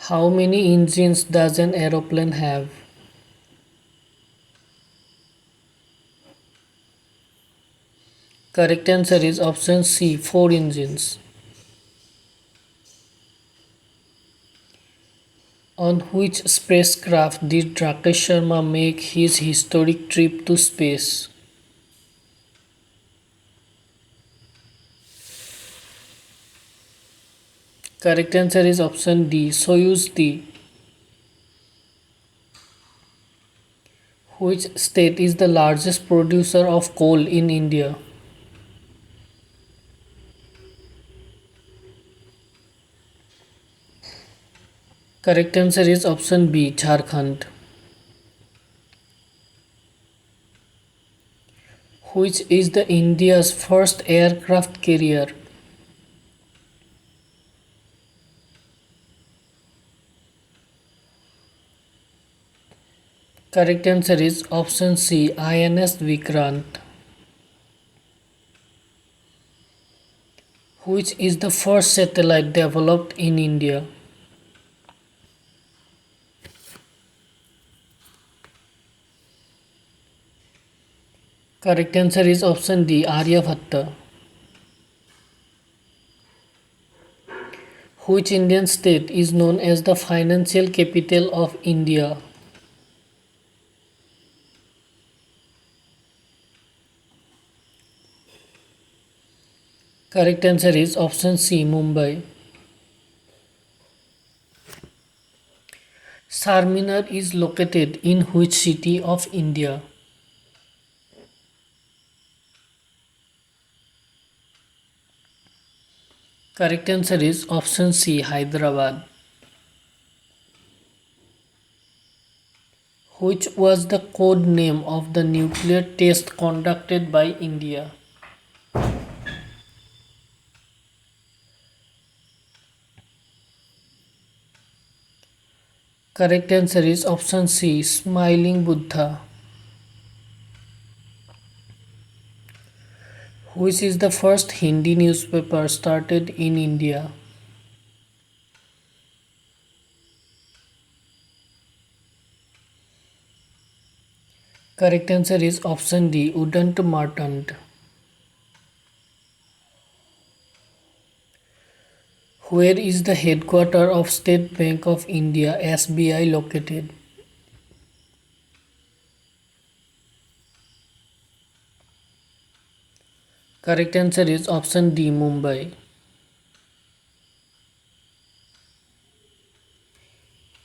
How many engines does an aeroplane have? Correct answer is option C, 4 engines. On which spacecraft did Rakesh Sharma make his historic trip to space? Correct answer is option D, Soyuz D. Which state is the largest producer of coal in India? Correct answer is option B, Jharkhand. Which is the India's first aircraft carrier? Correct answer is option C, INS Vikrant. Which is the first satellite developed in India? Correct answer is option D, Aryabhatta. Which Indian state is known as the financial capital of India? Correct answer is option C, Mumbai. Charminar is located in which city of India? Correct answer is option C, Hyderabad. Which was the code name of the nuclear test conducted by India? Correct answer is option C, Smiling Buddha. Which is the first Hindi newspaper started in India? Correct answer is option D, Udant Martand. Where is the headquarters of State Bank of India (SBI) located? Correct answer is option D, Mumbai.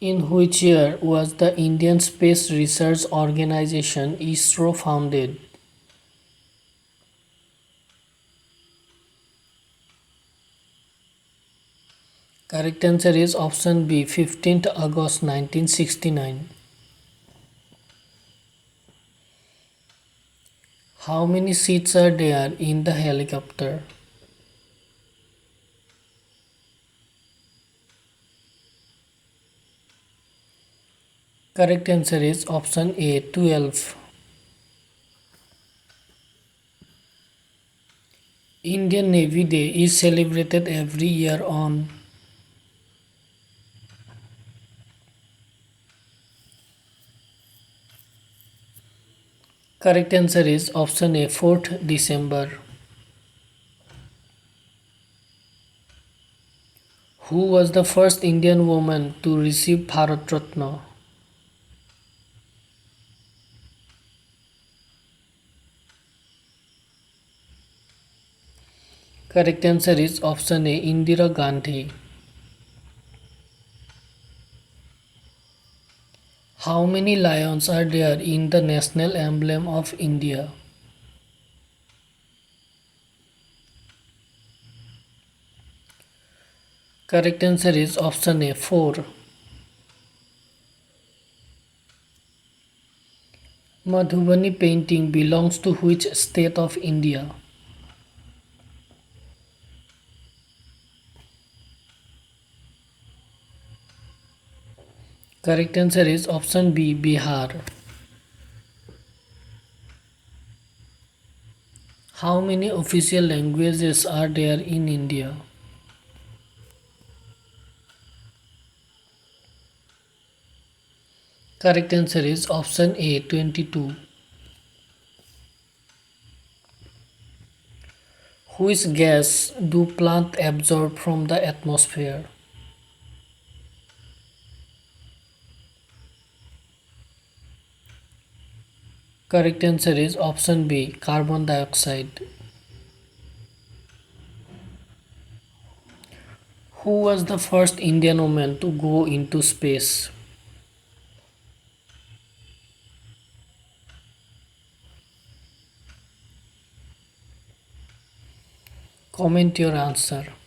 In which year was the Indian Space Research Organization (ISRO) founded? Correct answer is option B, 15th August 1969. How many seats are there in the helicopter? Correct answer is option A, 12. Indian Navy Day is celebrated every year on. Correct answer is option A, 4th December. Who was the first Indian woman to receive Bharat Ratna? Correct answer is option A, Indira Gandhi. How many lions are there in the national emblem of India? Correct answer is option A, 4. Madhubani painting belongs to which state of India? Correct answer is option B, Bihar. How many official languages are there in India? Correct answer is option A 22. Which gas do plants absorb from the atmosphere? Correct answer is option B carbon dioxide. Who was the first Indian woman to go into space? Comment your answer.